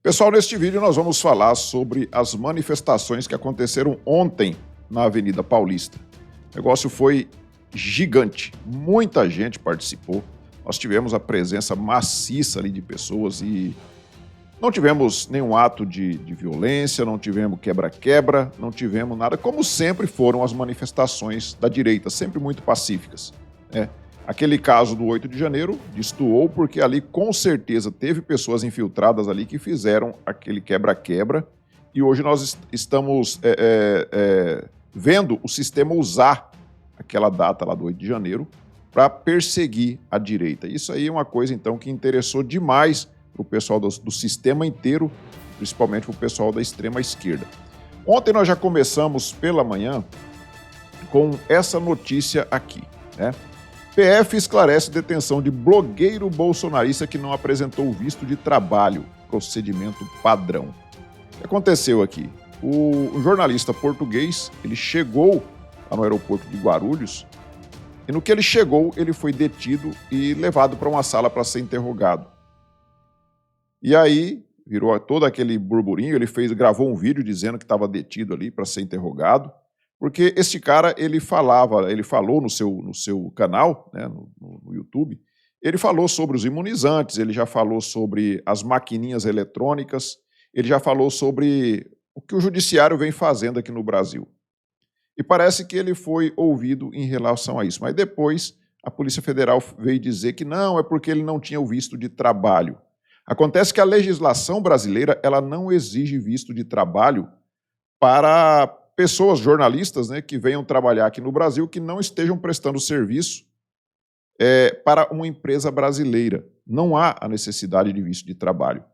Pessoal, neste vídeo nós vamos falar sobre as manifestações que aconteceram ontem na Avenida Paulista. O negócio foi gigante, muita gente participou, nós tivemos a presença maciça ali de pessoas e não tivemos nenhum ato de violência, não tivemos quebra-quebra, não tivemos nada, como sempre foram as manifestações da direita, sempre muito pacíficas, né? Aquele caso do 8 de janeiro destoou porque ali com certeza teve pessoas infiltradas ali que fizeram aquele quebra-quebra e hoje nós estamos vendo o sistema usar aquela data lá do 8 de janeiro para perseguir a direita. Isso aí é uma coisa então que interessou demais para o pessoal do sistema inteiro, principalmente para o pessoal da extrema esquerda. Ontem nós já começamos pela manhã com essa notícia aqui, né? PF esclarece detenção de blogueiro bolsonarista que não apresentou visto de trabalho, procedimento padrão. O que aconteceu aqui? O jornalista português, ele chegou lá no aeroporto de Guarulhos e no que ele chegou, ele foi detido e levado para uma sala para ser interrogado. E aí, virou todo aquele burburinho, ele gravou um vídeo dizendo que estava detido ali para ser interrogado. Porque esse cara, ele falou no seu canal, né, no YouTube, ele falou sobre os imunizantes, ele já falou sobre as maquininhas eletrônicas, ele já falou sobre o que o judiciário vem fazendo aqui no Brasil. E parece que ele foi ouvido em relação a isso. Mas depois a Polícia Federal veio dizer que não, é porque ele não tinha o visto de trabalho. Acontece que a legislação brasileira, ela não exige visto de trabalho para pessoas, jornalistas, né, que venham trabalhar aqui no Brasil, que não estejam prestando serviço para uma empresa brasileira. Não há a necessidade de visto de trabalho.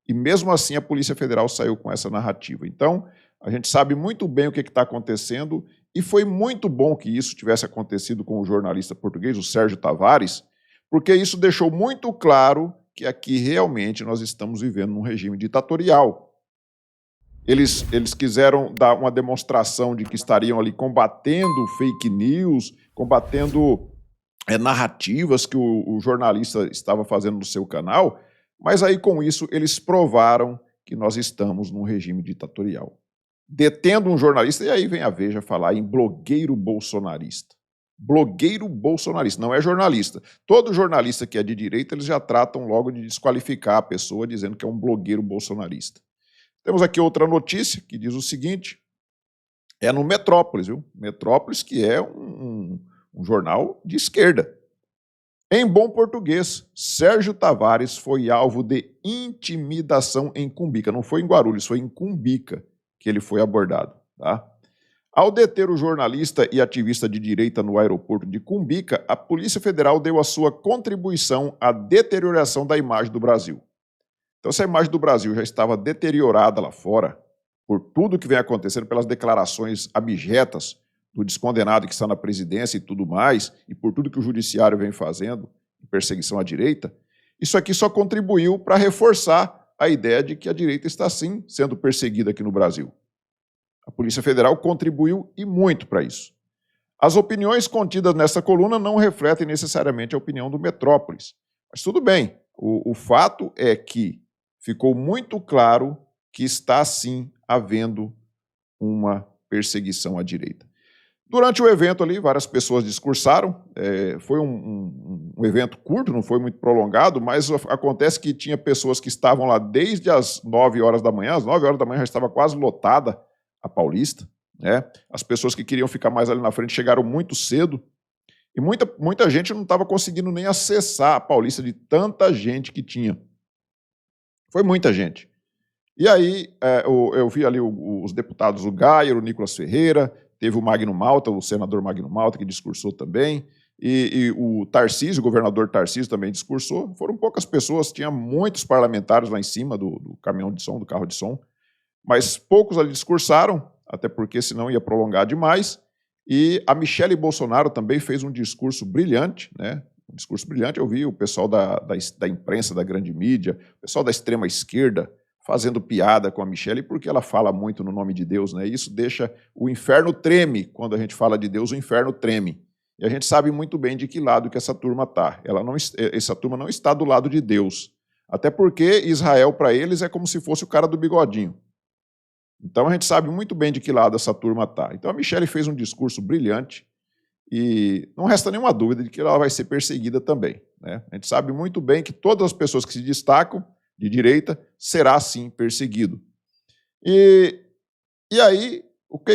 E mesmo assim a Polícia Federal saiu com essa narrativa. Então, a gente sabe muito bem o que está acontecendo e foi muito bom que isso tivesse acontecido com o jornalista português, o Sérgio Tavares, porque isso deixou muito claro que aqui realmente nós estamos vivendo num regime ditatorial. Eles quiseram dar uma demonstração de que estariam ali combatendo fake news, combatendo narrativas que o jornalista estava fazendo no seu canal, mas aí com isso eles provaram que nós estamos num regime ditatorial. Detendo um jornalista, e aí vem a Veja falar em blogueiro bolsonarista. Blogueiro bolsonarista, não é jornalista. Todo jornalista que é de direita, eles já tratam logo de desqualificar a pessoa, dizendo que é um blogueiro bolsonarista. Temos aqui outra notícia que diz o seguinte, é no Metrópolis, viu? Metrópolis, que é um jornal de esquerda. Em bom português, Sérgio Tavares foi alvo de intimidação em Cumbica. Não foi em Guarulhos, foi em Cumbica que ele foi abordado, tá? Ao deter o jornalista e ativista de direita no aeroporto de Cumbica, a Polícia Federal deu a sua contribuição à deterioração da imagem do Brasil. Então, essa imagem do Brasil já estava deteriorada lá fora, por tudo que vem acontecendo, pelas declarações abjetas do descondenado que está na presidência e tudo mais, e por tudo que o judiciário vem fazendo em perseguição à direita, isso aqui só contribuiu para reforçar a ideia de que a direita está, sim, sendo perseguida aqui no Brasil. A Polícia Federal contribuiu e muito para isso. As opiniões contidas nessa coluna não refletem necessariamente a opinião do Metrópolis. Mas tudo bem, o fato é que ficou muito claro que está, sim, havendo uma perseguição à direita. Durante o evento ali, várias pessoas discursaram, foi um evento curto, não foi muito prolongado, mas acontece que tinha pessoas que estavam lá desde as 9 horas da manhã, às 9 horas da manhã já estava quase lotada a Paulista, né? As pessoas que queriam ficar mais ali na frente chegaram muito cedo, e muita gente não estava conseguindo nem acessar a Paulista de tanta gente que tinha. Foi muita gente. E aí eu vi ali os deputados, o Gayer, o Nicolas Ferreira, teve o Magno Malta, o senador Magno Malta, que discursou também, e o Tarcísio, o governador Tarcísio também discursou. Foram poucas pessoas, tinha muitos parlamentares lá em cima do caminhão de som, do carro de som, mas poucos ali discursaram, até porque senão ia prolongar demais, e a Michele Bolsonaro também fez um discurso brilhante, né? Um discurso brilhante, eu vi o pessoal da imprensa, da grande mídia, o pessoal da extrema esquerda fazendo piada com a Michele, porque ela fala muito no nome de Deus, né? Isso deixa o inferno treme, quando a gente fala de Deus, o inferno treme. E a gente sabe muito bem de que lado que essa turma está. Essa turma não está do lado de Deus. Até porque Israel, para eles, é como se fosse o cara do bigodinho. Então a gente sabe muito bem de que lado essa turma está. Então a Michelle fez um discurso brilhante e não resta nenhuma dúvida de que ela vai ser perseguida também, né? A gente sabe muito bem que todas as pessoas que se destacam de direita será sim perseguido. E aí,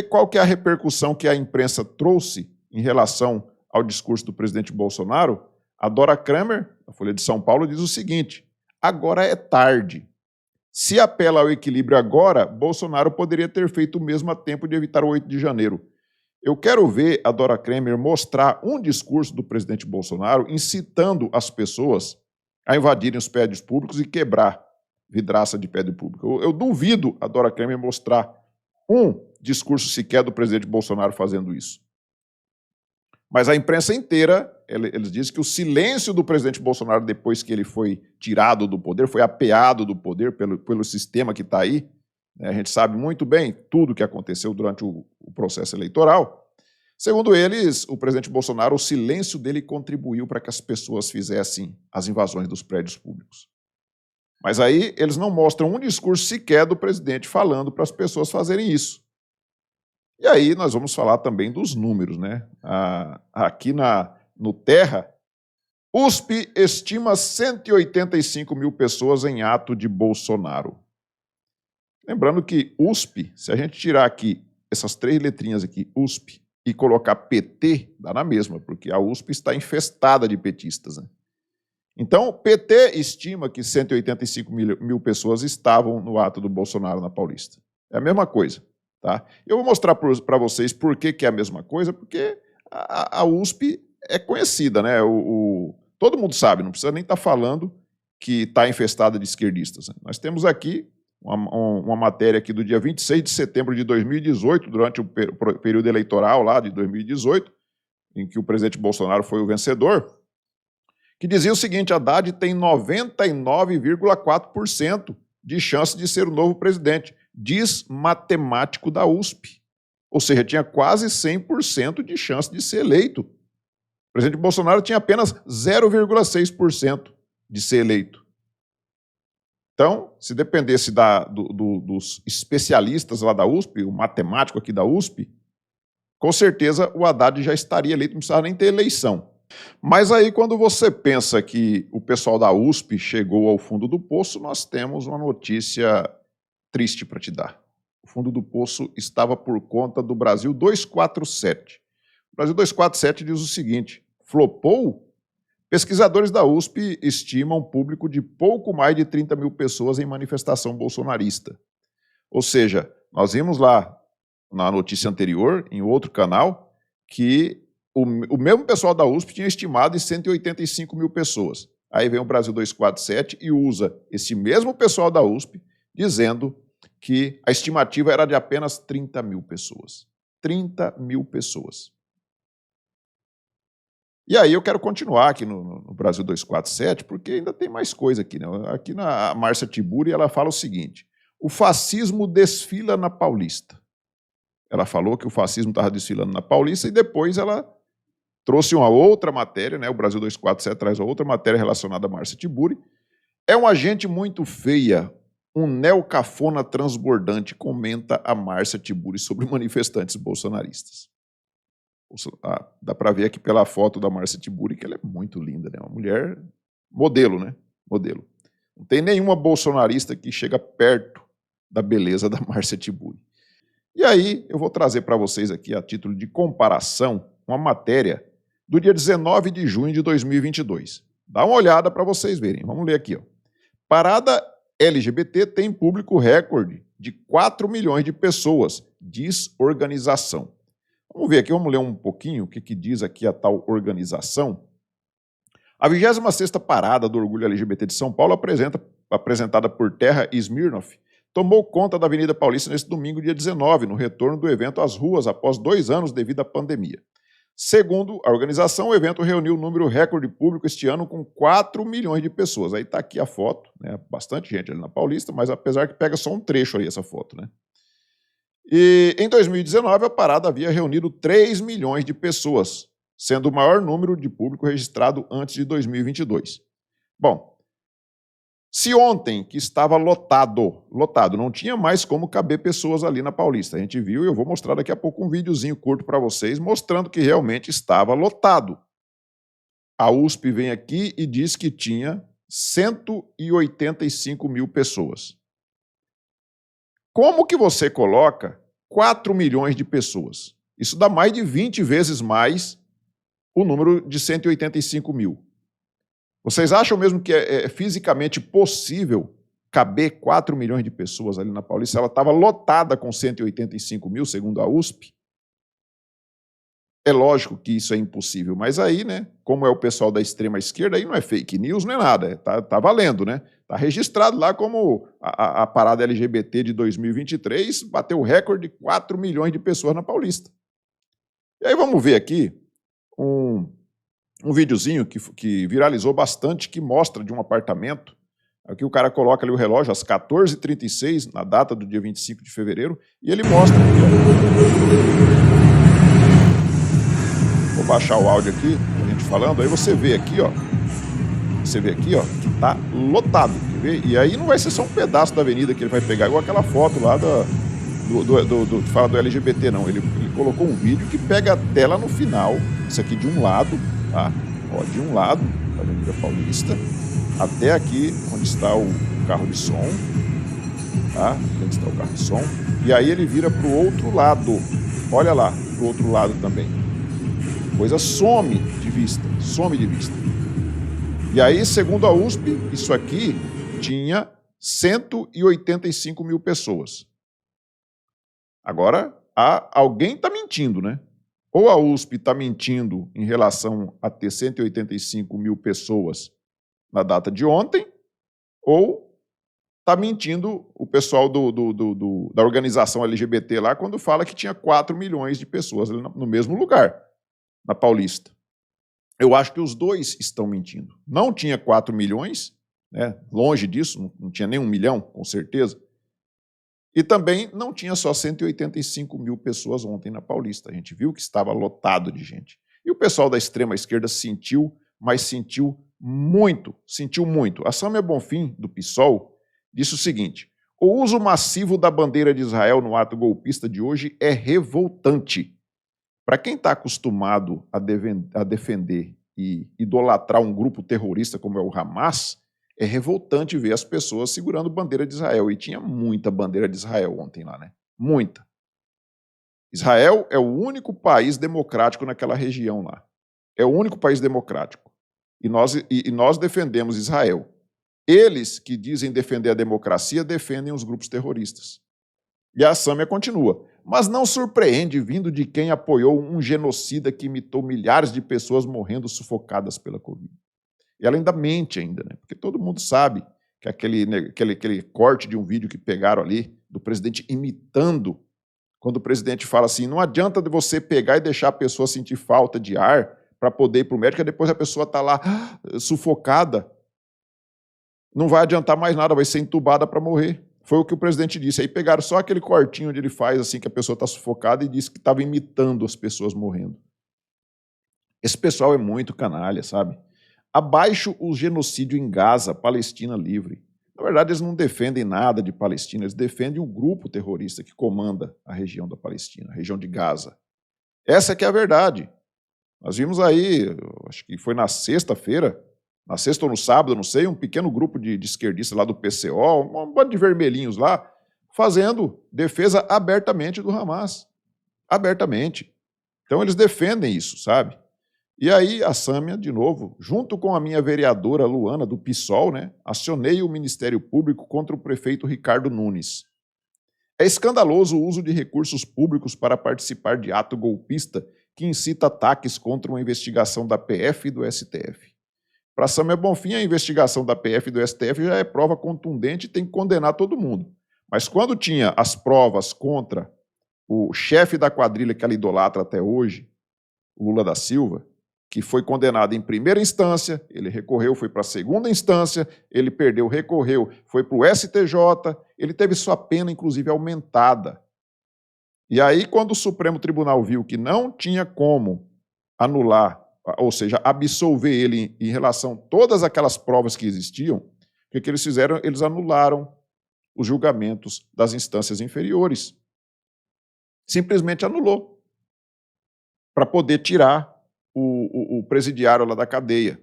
qual que é a repercussão que a imprensa trouxe em relação ao discurso do presidente Bolsonaro? A Dora Kramer, da Folha de São Paulo, diz o seguinte: agora é tarde. Se apela ao equilíbrio agora, Bolsonaro poderia ter feito o mesmo a tempo de evitar o 8 de janeiro. Eu quero ver a Dora Kramer mostrar um discurso do presidente Bolsonaro incitando as pessoas a invadirem os prédios públicos e quebrar vidraça de prédio público. Eu duvido a Dora Kramer mostrar um discurso sequer do presidente Bolsonaro fazendo isso. Mas a imprensa inteira, eles dizem que o silêncio do presidente Bolsonaro depois que ele foi tirado do poder, foi apeado do poder pelo sistema que está aí, né? A gente sabe muito bem tudo o que aconteceu durante o processo eleitoral. Segundo eles, o presidente Bolsonaro, o silêncio dele contribuiu para que as pessoas fizessem as invasões dos prédios públicos. Mas aí eles não mostram um discurso sequer do presidente falando para as pessoas fazerem isso. E aí nós vamos falar também dos números, né? Aqui no Terra, USP estima 185 mil pessoas em ato de Bolsonaro. Lembrando que USP, se a gente tirar aqui essas 3 letrinhas aqui, USP, e colocar PT, dá na mesma, porque a USP está infestada de petistas, né? Então, o PT estima que 185 mil pessoas estavam no ato do Bolsonaro na Paulista. É a mesma coisa, tá? Eu vou mostrar para vocês por que é a mesma coisa, porque a USP é conhecida, né? Todo mundo sabe, não precisa nem estar falando que está infestada de esquerdistas, né? Nós temos aqui uma matéria aqui do dia 26 de setembro de 2018, durante o período eleitoral lá de 2018, em que o presidente Bolsonaro foi o vencedor, que dizia o seguinte: Haddad tem 99,4% de chance de ser o novo presidente, diz matemático da USP. Ou seja, tinha quase 100% de chance de ser eleito. O presidente Bolsonaro tinha apenas 0,6% de ser eleito. Então, se dependesse dos especialistas lá da USP, o matemático aqui da USP, com certeza o Haddad já estaria eleito, não precisava nem ter eleição. Mas aí, quando você pensa que o pessoal da USP chegou ao fundo do poço, nós temos uma notícia triste para te dar. O fundo do poço estava por conta do Brasil 247. O Brasil 247 diz o seguinte: flopou? Pesquisadores da USP estimam um público de pouco mais de 30 mil pessoas em manifestação bolsonarista. Ou seja, nós vimos lá na notícia anterior, em outro canal, que o mesmo pessoal da USP tinha estimado em 185 mil pessoas. Aí vem o Brasil 247 e usa esse mesmo pessoal da USP dizendo que a estimativa era de apenas 30 mil pessoas. 30 mil pessoas. E aí eu quero continuar aqui no Brasil 247, porque ainda tem mais coisa aqui, né? Aqui a Márcia Tiburi, ela fala o seguinte: o fascismo desfila na Paulista. Ela falou que o fascismo estava desfilando na Paulista e depois ela trouxe uma outra matéria, né? O Brasil 247 traz uma outra matéria relacionada a Márcia Tiburi. É uma gente muito feia, um neocafona transbordante, comenta a Márcia Tiburi sobre manifestantes bolsonaristas. Dá para ver aqui pela foto da Márcia Tiburi que ela é muito linda, né? Uma mulher modelo, né? Modelo. Não tem nenhuma bolsonarista que chega perto da beleza da Márcia Tiburi. E aí eu vou trazer para vocês aqui, a título de comparação, uma matéria do dia 19 de junho de 2022. Dá uma olhada para vocês verem. Vamos ler aqui, ó. Parada LGBT tem público recorde de 4 milhões de pessoas, diz organização. Vamos ver aqui, vamos ler um pouquinho o que diz aqui a tal organização. A 26ª Parada do Orgulho LGBT de São Paulo, apresentada por Terra Smirnoff, tomou conta da Avenida Paulista neste domingo, dia 19, no retorno do evento às ruas após 2 anos devido à pandemia. Segundo a organização, o evento reuniu um número recorde público este ano com 4 milhões de pessoas. Aí está aqui a foto, né? Bastante gente ali na Paulista, mas apesar que pega só um trecho aí essa foto, né? E em 2019, a parada havia reunido 3 milhões de pessoas, sendo o maior número de público registrado antes de 2022. Bom, Se ontem, que estava lotado, não tinha mais como caber pessoas ali na Paulista. A gente viu e eu vou mostrar daqui a pouco um videozinho curto para vocês mostrando que realmente estava lotado. A USP vem aqui e diz que tinha 185 mil pessoas. Como que você coloca 4 milhões de pessoas? Isso dá mais de 20 vezes mais o número de 185 mil. Vocês acham mesmo que é fisicamente possível caber 4 milhões de pessoas ali na Paulista? Ela estava lotada com 185 mil, segundo a USP. É lógico que isso é impossível, mas aí, né, como é o pessoal da extrema esquerda, aí não é fake news, não é nada, tá valendo, né? Tá registrado lá como a parada LGBT de 2023 bateu o recorde de 4 milhões de pessoas na Paulista. E aí vamos ver aqui um videozinho que viralizou bastante, que mostra de um apartamento. Aqui o cara coloca ali o relógio às 14h36, na data do dia 25 de fevereiro, e ele mostra aqui, ó. Vou baixar o áudio aqui, a gente falando, aí você vê aqui, ó. Você vê aqui, ó, que tá lotado, quer ver? E aí não vai ser só um pedaço da avenida que ele vai pegar, igual aquela foto lá que fala do LGBT, não. Ele colocou um vídeo que pega a tela no final, isso aqui de um lado, tá? Ó, de um lado da Avenida Paulista, até aqui onde está o carro de som, tá? Onde está o carro de som. E aí ele vira para o outro lado, olha lá, para o outro lado também. Coisa some de vista, some de vista. E aí, segundo a USP, isso aqui tinha 185 mil pessoas. Agora, alguém está mentindo, né? Ou a USP está mentindo em relação a ter 185 mil pessoas na data de ontem, ou está mentindo o pessoal da organização LGBT lá quando fala que tinha 4 milhões de pessoas ali no mesmo lugar, na Paulista. Eu acho que os dois estão mentindo. Não tinha 4 milhões, né? Longe disso, não tinha nem 1 milhão, com certeza. E também não tinha só 185 mil pessoas ontem na Paulista. A gente viu que estava lotado de gente. E o pessoal da extrema esquerda sentiu, mas sentiu muito, sentiu muito. A Sâmia Bonfim, do PSOL, disse o seguinte: o uso massivo da bandeira de Israel no ato golpista de hoje é revoltante. Para quem está acostumado a defender e idolatrar um grupo terrorista como é o Hamas, é revoltante ver as pessoas segurando bandeira de Israel. E tinha muita bandeira de Israel ontem lá, né? Muita. Israel é o único país democrático naquela região lá. É o único país democrático. E nós defendemos Israel. Eles que dizem defender a democracia defendem os grupos terroristas. E a Sâmia continua. Mas não surpreende vindo de quem apoiou um genocida que imitou milhares de pessoas morrendo sufocadas pela Covid. E ela ainda mente ainda, né? Porque todo mundo sabe que aquele corte de um vídeo que pegaram ali do presidente imitando, quando o presidente fala assim, não adianta de você pegar e deixar a pessoa sentir falta de ar para poder ir para o médico, e depois a pessoa está lá sufocada. Não vai adiantar mais nada, vai ser entubada para morrer. Foi o que o presidente disse. Aí pegaram só aquele cortinho onde ele faz assim que a pessoa está sufocada e disse que estava imitando as pessoas morrendo. Esse pessoal é muito canalha, sabe? Abaixo o genocídio em Gaza, Palestina livre. Na verdade, eles não defendem nada de Palestina, eles defendem o grupo terrorista que comanda a região da Palestina, a região de Gaza. Essa que é a verdade. Nós vimos aí, acho que foi na sexta-feira, na sexta ou no sábado, não sei, um pequeno grupo de esquerdistas lá do PCO, um bando de vermelhinhos lá, fazendo defesa abertamente do Hamas. Abertamente. Então eles defendem isso, sabe? E aí a Sâmia, de novo, junto com a minha vereadora Luana, do PSOL, né, acionei o Ministério Público contra o prefeito Ricardo Nunes. É escandaloso o uso de recursos públicos para participar de ato golpista que incita ataques contra uma investigação da PF e do STF. Para Sâmia Bonfim, a investigação da PF e do STF já é prova contundente e tem que condenar todo mundo. Mas quando tinha as provas contra o chefe da quadrilha que ela idolatra até hoje, o Lula da Silva, que foi condenado em primeira instância, ele recorreu, foi para a segunda instância, ele perdeu, recorreu, foi para o STJ, ele teve sua pena, inclusive, aumentada. E aí, quando o Supremo Tribunal viu que não tinha como anular, ou seja, absolver ele em relação a todas aquelas provas que existiam, que eles fizeram? Eles anularam os julgamentos das instâncias inferiores. Simplesmente anulou, para poder tirar o presidiário lá da cadeia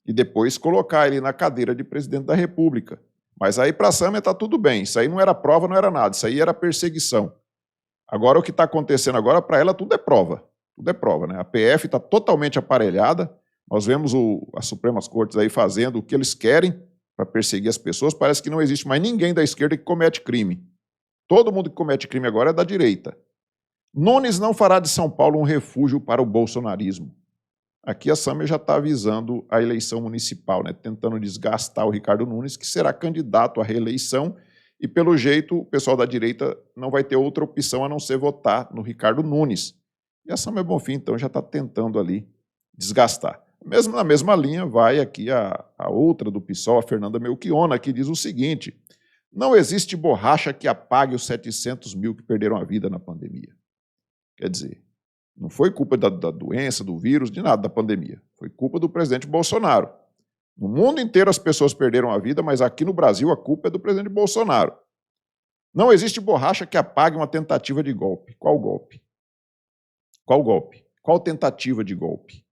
e depois colocar ele na cadeira de presidente da República. Mas aí para a Sâmia está tudo bem, isso aí não era prova, não era nada, isso aí era perseguição. Agora o que está acontecendo agora, para ela tudo é prova, né? A PF está totalmente aparelhada, nós vemos as Supremas Cortes aí fazendo o que eles querem para perseguir as pessoas, parece que não existe mais ninguém da esquerda que comete crime. Todo mundo que comete crime agora é da direita. Nunes não fará de São Paulo um refúgio para o bolsonarismo. Aqui a Sâmia já está avisando a eleição municipal, né? Tentando desgastar o Ricardo Nunes, que será candidato à reeleição, e pelo jeito o pessoal da direita não vai ter outra opção a não ser votar no Ricardo Nunes. E a Sâmia Bonfim, então, já está tentando ali desgastar. Mesmo na mesma linha vai aqui a outra do PSOL, a Fernanda Melchiona, que diz o seguinte: não existe borracha que apague os 700 mil que perderam a vida na pandemia. Quer dizer, não foi culpa da doença, do vírus, de nada da pandemia. Foi culpa do presidente Bolsonaro. No mundo inteiro as pessoas perderam a vida, mas aqui no Brasil a culpa é do presidente Bolsonaro. Não existe borracha que apague uma tentativa de golpe. Qual golpe? Qual golpe? Qual tentativa de golpe?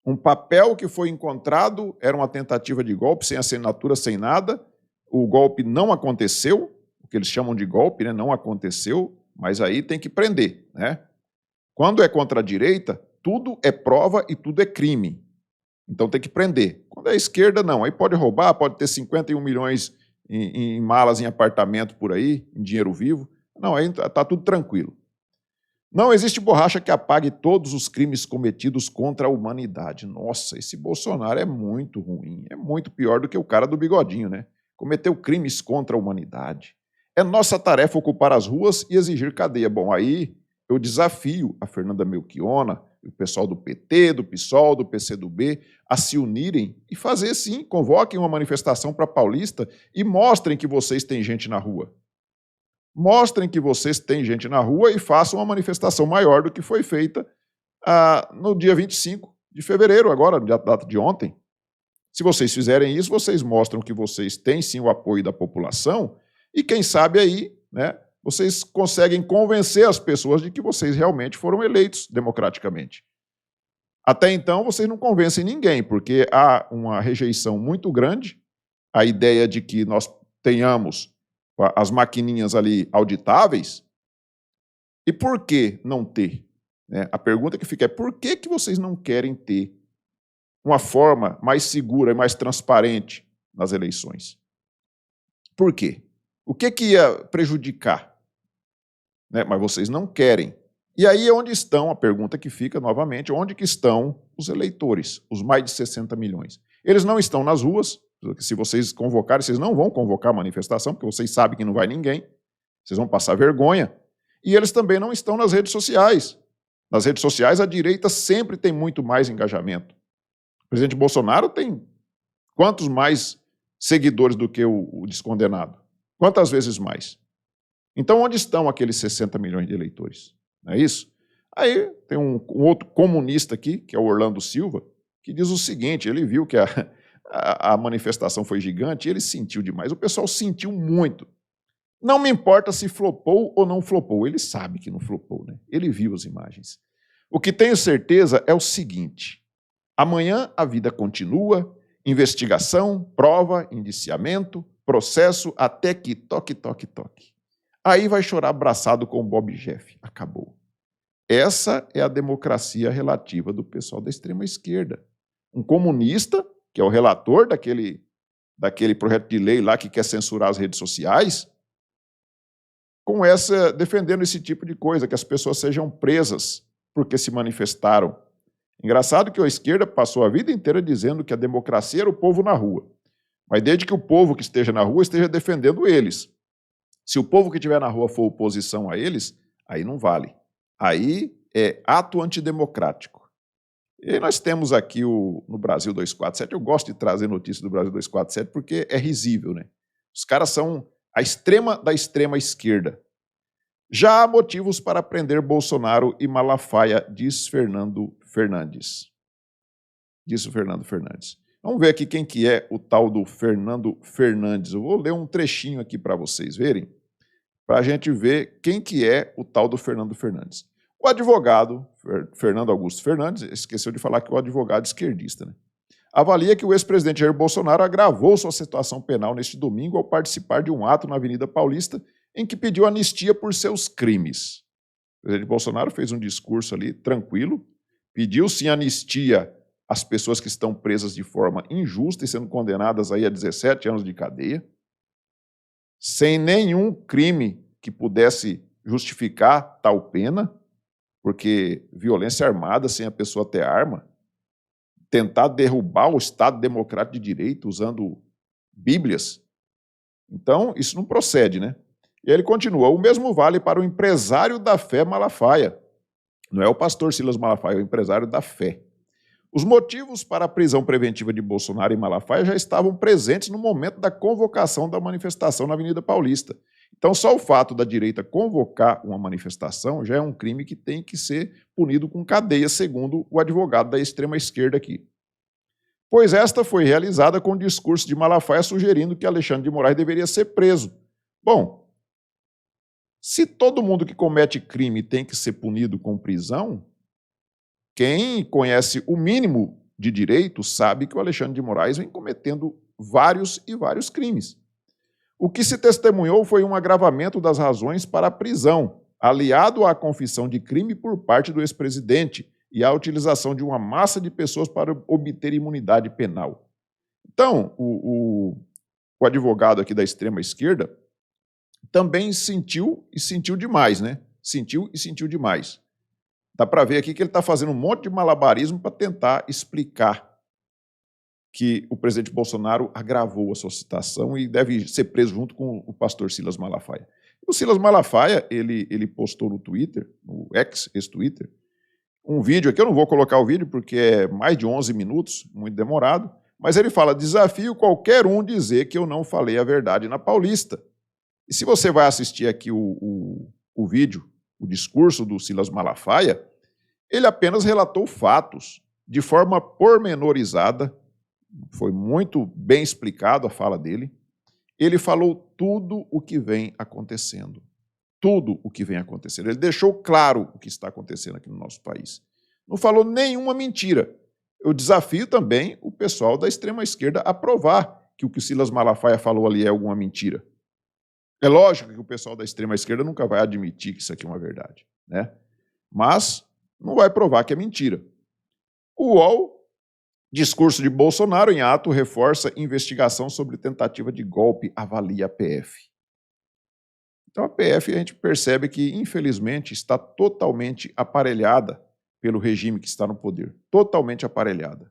Um papel que foi encontrado era uma tentativa de golpe, sem assinatura, sem nada. O golpe não aconteceu, o que eles chamam de golpe, né? Não aconteceu, mas aí tem que prender, né? Quando é contra a direita, tudo é prova e tudo é crime. Então tem que prender. Quando é a esquerda, não. Aí pode roubar, pode ter 51 milhões em malas em apartamento por aí, em dinheiro vivo. Não, aí está tudo tranquilo. Não existe borracha que apague todos os crimes cometidos contra a humanidade. Nossa, esse Bolsonaro é muito ruim, é muito pior do que o cara do bigodinho, né? Cometeu crimes contra a humanidade. É nossa tarefa ocupar as ruas e exigir cadeia. Bom, aí eu desafio a Fernanda Melchiona, o pessoal do PT, do PSOL, do PCdoB, a se unirem e fazer sim, convoquem uma manifestação para Paulista e mostrem que vocês têm gente na rua. Mostrem que vocês têm gente na rua e façam uma manifestação maior do que foi feita no dia 25 de fevereiro, agora, data de ontem. Se vocês fizerem isso, vocês mostram que vocês têm sim o apoio da população e quem sabe aí, né, vocês conseguem convencer as pessoas de que vocês realmente foram eleitos democraticamente. Até então, vocês não convencem ninguém, porque há uma rejeição muito grande à ideia de que nós tenhamos as maquininhas ali auditáveis. E por que não ter? Né? A pergunta que fica é: por que vocês não querem ter uma forma mais segura e mais transparente nas eleições? Por quê? O que ia prejudicar? Né? Mas vocês não querem. E aí é onde estão, a pergunta que fica novamente, onde que estão os eleitores, os mais de 60 milhões? Eles não estão nas ruas. Se vocês convocarem, vocês não vão convocar manifestação, porque vocês sabem que não vai ninguém, vocês vão passar vergonha. E eles também não estão nas redes sociais. Nas redes sociais, a direita sempre tem muito mais engajamento. O presidente Bolsonaro tem quantos mais seguidores do que o descondenado? Quantas vezes mais? Então, onde estão aqueles 60 milhões de eleitores? Não é isso? Aí tem um outro comunista aqui, que é o Orlando Silva, que diz o seguinte: ele viu que a manifestação foi gigante e ele sentiu demais. O pessoal sentiu muito. Não me importa se flopou ou não flopou. Ele sabe que não flopou, né? Ele viu as imagens. O que tenho certeza é o seguinte: amanhã a vida continua, investigação, prova, indiciamento, processo, até que toque, toque, toque. Aí vai chorar abraçado com o Bob Jeff. Acabou. Essa é a democracia relativa do pessoal da extrema esquerda. Um comunista, que é o relator daquele projeto de lei lá que quer censurar as redes sociais, defendendo esse tipo de coisa, que as pessoas sejam presas porque se manifestaram. Engraçado que a esquerda passou a vida inteira dizendo que a democracia era o povo na rua. Mas desde que o povo que esteja na rua esteja defendendo eles. Se o povo que estiver na rua for oposição a eles, aí não vale. Aí é ato antidemocrático. E nós temos aqui no Brasil 247, eu gosto de trazer notícias do Brasil 247 porque é risível, né? Os caras são a extrema da extrema esquerda. Já há motivos para prender Bolsonaro e Malafaia, diz Fernando Fernandes. Diz o Fernando Fernandes. Vamos ver aqui quem que é o tal do Fernando Fernandes. Eu vou ler um trechinho aqui para vocês verem, para a gente ver quem que é o tal do Fernando Fernandes. O advogado, Fernando Augusto Fernandes, esqueceu de falar que o advogado esquerdista, né? Avalia que o ex-presidente Jair Bolsonaro agravou sua situação penal neste domingo ao participar de um ato na Avenida Paulista em que pediu anistia por seus crimes. O presidente Bolsonaro fez um discurso ali tranquilo, pediu sim anistia às pessoas que estão presas de forma injusta e sendo condenadas aí a 17 anos de cadeia, sem nenhum crime que pudesse justificar tal pena, porque violência armada sem a pessoa ter arma, tentar derrubar o Estado Democrático de Direito usando bíblias. Então, isso não procede, né? E ele continua, o mesmo vale para o empresário da fé Malafaia. Não é o pastor Silas Malafaia, é o empresário da fé. Os motivos para a prisão preventiva de Bolsonaro e Malafaia já estavam presentes no momento da convocação da manifestação na Avenida Paulista. Então, só o fato da direita convocar uma manifestação já é um crime que tem que ser punido com cadeia, segundo o advogado da extrema-esquerda aqui. Pois esta foi realizada com o discurso de Malafaia sugerindo que Alexandre de Moraes deveria ser preso. Bom, se todo mundo que comete crime tem que ser punido com prisão, quem conhece o mínimo de direito sabe que o Alexandre de Moraes vem cometendo vários e vários crimes. O que se testemunhou foi um agravamento das razões para a prisão, aliado à confissão de crime por parte do ex-presidente e à utilização de uma massa de pessoas para obter imunidade penal. Então, o advogado aqui da extrema-esquerda também sentiu demais, né? Sentiu demais. Dá para ver aqui que ele está fazendo um monte de malabarismo para tentar explicar que o presidente Bolsonaro agravou a sua situação e deve ser preso junto com o pastor Silas Malafaia. O Silas Malafaia, ele postou no Twitter, no ex-Twitter, um vídeo aqui, eu não vou colocar o vídeo porque é mais de 11 minutos, muito demorado, mas ele fala, desafio qualquer um dizer que eu não falei a verdade na Paulista. E se você vai assistir aqui o vídeo, o discurso do Silas Malafaia, ele apenas relatou fatos de forma pormenorizada, foi muito bem explicado a fala dele, ele falou tudo o que vem acontecendo. Tudo o que vem acontecendo. Ele deixou claro o que está acontecendo aqui no nosso país. Não falou nenhuma mentira. Eu desafio também o pessoal da extrema-esquerda a provar que o que o Silas Malafaia falou ali é alguma mentira. É lógico que o pessoal da extrema-esquerda nunca vai admitir que isso aqui é uma verdade, né? Mas não vai provar que é mentira. O UOL, discurso de Bolsonaro em ato, reforça investigação sobre tentativa de golpe, avalia a PF. Então a PF a gente percebe que, infelizmente, está totalmente aparelhada pelo regime que está no poder. Totalmente aparelhada.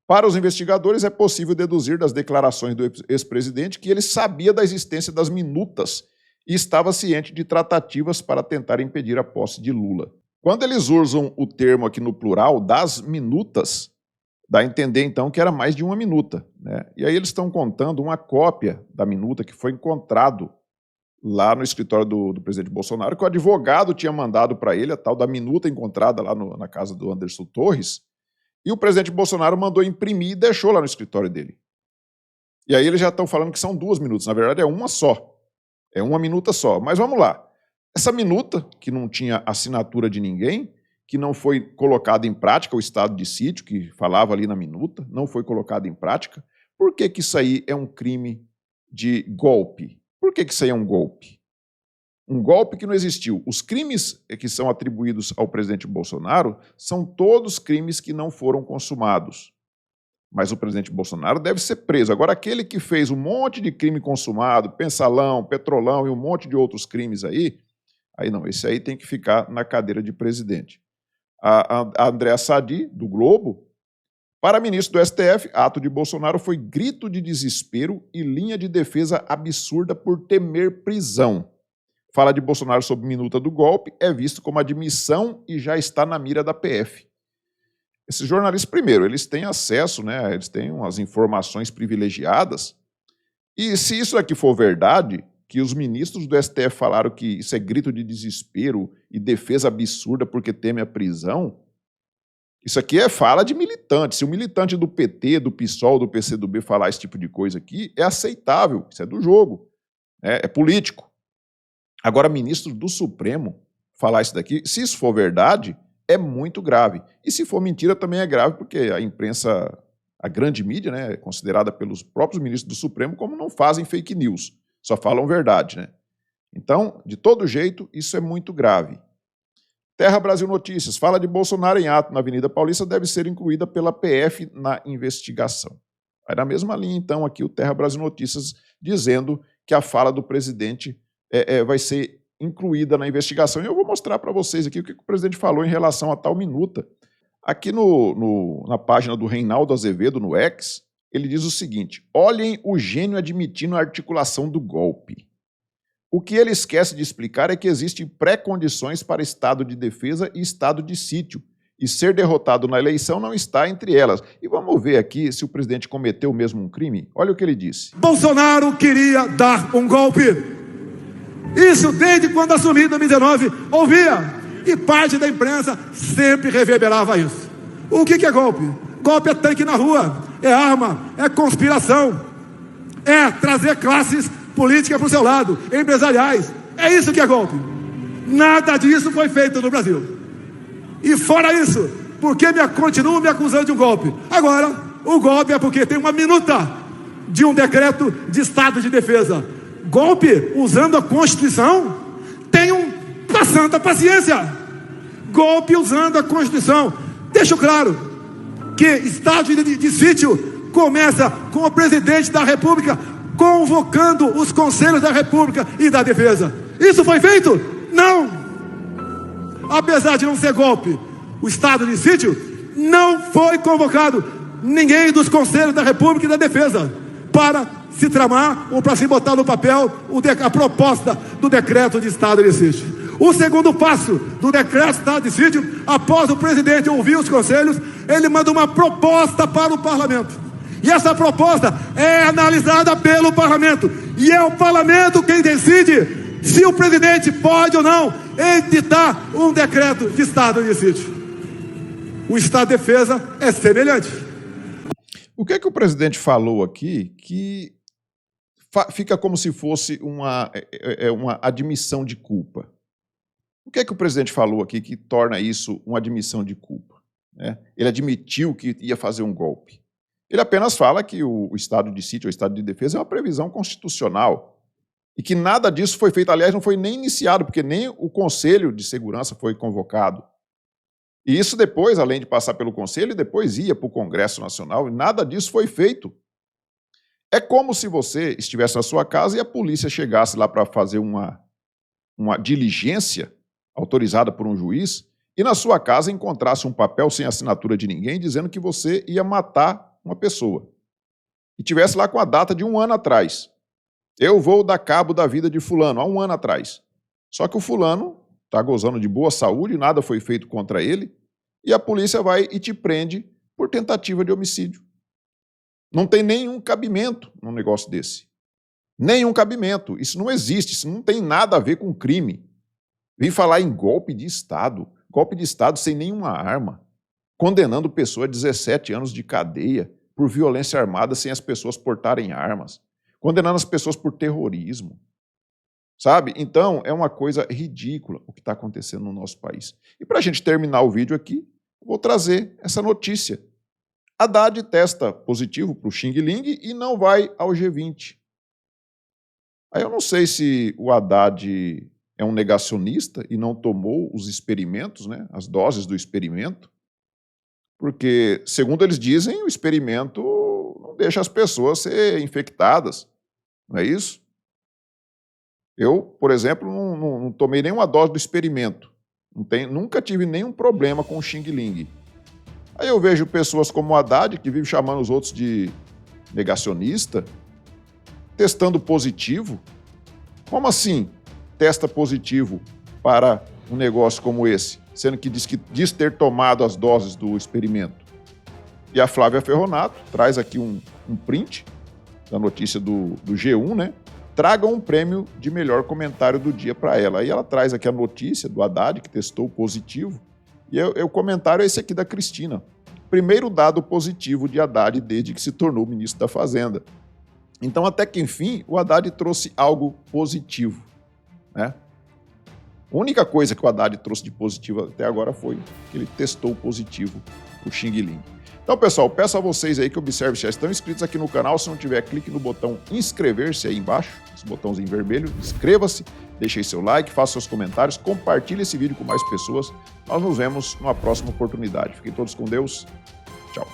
Para os investigadores, é possível deduzir das declarações do ex-presidente que ele sabia da existência das minutas e estava ciente de tratativas para tentar impedir a posse de Lula. Quando eles usam o termo aqui no plural, das minutas, dá a entender, então, que era mais de uma minuta, né? E aí eles estão contando uma cópia da minuta que foi encontrado lá no escritório do presidente Bolsonaro, que o advogado tinha mandado para ele, a tal da minuta encontrada lá na casa do Anderson Torres, e o presidente Bolsonaro mandou imprimir e deixou lá no escritório dele. E aí eles já estão falando que são 2 minutos, na verdade é uma só, é uma minuta só. Mas vamos lá, essa minuta, que não tinha assinatura de ninguém, que não foi colocada em prática, o estado de sítio, que falava ali na minuta, não foi colocado em prática, por que que isso aí é um crime de golpe? Por que que isso aí é um golpe? Um golpe que não existiu. Os crimes que são atribuídos ao presidente Bolsonaro são todos crimes que não foram consumados. Mas o presidente Bolsonaro deve ser preso. Agora, aquele que fez um monte de crime consumado, Pensalão, Petrolão e um monte de outros crimes aí não, esse aí tem que ficar na cadeira de presidente. A Andréa Sadi, do Globo, para ministro do STF, ato de Bolsonaro foi grito de desespero e linha de defesa absurda por temer prisão. Fala de Bolsonaro sob minuta do golpe, é visto como admissão e já está na mira da PF. Esses jornalistas, primeiro, eles têm acesso, né, eles têm umas informações privilegiadas, e se isso aqui for verdade, que os ministros do STF falaram que isso é grito de desespero e defesa absurda porque teme a prisão, Isso aqui é fala de militante. Se o militante do PT, do PSOL, do PCdoB falar esse tipo de coisa aqui, é aceitável, isso é do jogo, é político. Agora, ministro do Supremo falar isso daqui, se isso for verdade, é muito grave. E se for mentira, também é grave, porque a imprensa, a grande mídia, né, é considerada pelos próprios ministros do Supremo como não fazem fake news, só falam verdade, né? Então, de todo jeito, isso é muito grave. Terra Brasil Notícias, fala de Bolsonaro em ato na Avenida Paulista deve ser incluída pela PF na investigação. Vai na mesma linha, então, aqui o Terra Brasil Notícias dizendo que a fala do presidente vai ser incluída na investigação. E eu vou mostrar para vocês aqui o que o presidente falou em relação a tal minuta. Aqui na página do Reinaldo Azevedo, no X, ele diz o seguinte: olhem o gênio admitindo a articulação do golpe. O que ele esquece de explicar é que existem pré-condições para estado de defesa e estado de sítio, e ser derrotado na eleição não está entre elas. E vamos ver aqui se o presidente cometeu mesmo um crime. Olha o que ele disse. Bolsonaro queria dar um golpe. Isso desde quando assumiu em 2019, ouvia. E parte da imprensa sempre reverberava isso. O que é golpe? Golpe é tanque na rua, é arma, é conspiração, é trazer classes políticas para o seu lado, empresariais. É isso que é golpe. Nada disso foi feito no Brasil. E fora isso, por que continuam me acusando de um golpe? Agora, o golpe é porque tem uma minuta de um decreto de estado de defesa. Golpe usando a Constituição? Tenham uma santa paciência. Golpe usando a Constituição. Deixo claro que estado de sítio começa com o presidente da República convocando os conselhos da República e da Defesa. Isso foi feito? Não! Apesar de não ser golpe, o estado de sítio não foi convocado ninguém dos conselhos da República e da Defesa para se tramar ou para se botar no papel a proposta do decreto de estado de sítio. O segundo passo do decreto de estado de sítio, após o presidente ouvir os conselhos, ele manda uma proposta para o parlamento. E essa proposta é analisada pelo parlamento. E é o parlamento quem decide se o presidente pode ou não editar um decreto de estado de sítio. O estado de defesa é semelhante. O que o presidente falou aqui que fica como se fosse uma admissão de culpa? O que o presidente falou aqui que torna isso uma admissão de culpa? Ele admitiu que ia fazer um golpe. Ele apenas fala que o estado de sítio, o estado de defesa, é uma previsão constitucional e que nada disso foi feito. Aliás, não foi nem iniciado, porque nem o Conselho de Segurança foi convocado. E isso depois, além de passar pelo Conselho, depois ia para o Congresso Nacional e nada disso foi feito. É como se você estivesse na sua casa e a polícia chegasse lá para fazer uma diligência autorizada por um juiz e na sua casa encontrasse um papel sem assinatura de ninguém dizendo que você ia matar uma pessoa. E tivesse lá com a data de 1 ano atrás. Eu vou dar cabo da vida de fulano, há 1 ano atrás. Só que o fulano está gozando de boa saúde, nada foi feito contra ele, e a polícia vai e te prende por tentativa de homicídio. Não tem nenhum cabimento num negócio desse. Nenhum cabimento. Isso não existe, isso não tem nada a ver com crime. Vem falar em golpe de Estado sem nenhuma arma, condenando pessoa a 17 anos de cadeia por violência armada sem as pessoas portarem armas, condenando as pessoas por terrorismo, sabe? Então, é uma coisa ridícula o que está acontecendo no nosso país. E para a gente terminar o vídeo aqui, vou trazer essa notícia. Haddad testa positivo para o Xing Ling e não vai ao G20. Aí eu não sei se o Haddad é um negacionista e não tomou os experimentos, né, as doses do experimento, porque, segundo eles dizem, o experimento não deixa as pessoas serem infectadas, não é isso? Eu, por exemplo, não tomei nenhuma dose do experimento, nunca tive nenhum problema com o Xing Ling. Aí eu vejo pessoas como o Haddad, que vive chamando os outros de negacionista, testando positivo. Como assim testa positivo para um negócio como esse, sendo que diz ter tomado as doses do experimento? E a Flávia Ferronato traz aqui um print da notícia do G1, né? Traga um prêmio de melhor comentário do dia para ela. Aí ela traz aqui a notícia do Haddad, que testou positivo, E o comentário é esse aqui da Cristina. Primeiro dado positivo de Haddad desde que se tornou ministro da Fazenda. Então, até que enfim, o Haddad trouxe algo positivo, né? A única coisa que o Haddad trouxe de positivo até agora foi que ele testou positivo o Xing Ling. Então, pessoal, peço a vocês aí que observem se já estão inscritos aqui no canal. Se não tiver, clique no botão inscrever-se aí embaixo, esse botãozinho vermelho, inscreva-se, deixe aí seu like, faça seus comentários, compartilhe esse vídeo com mais pessoas. Nós nos vemos numa próxima oportunidade. Fiquem todos com Deus. Tchau.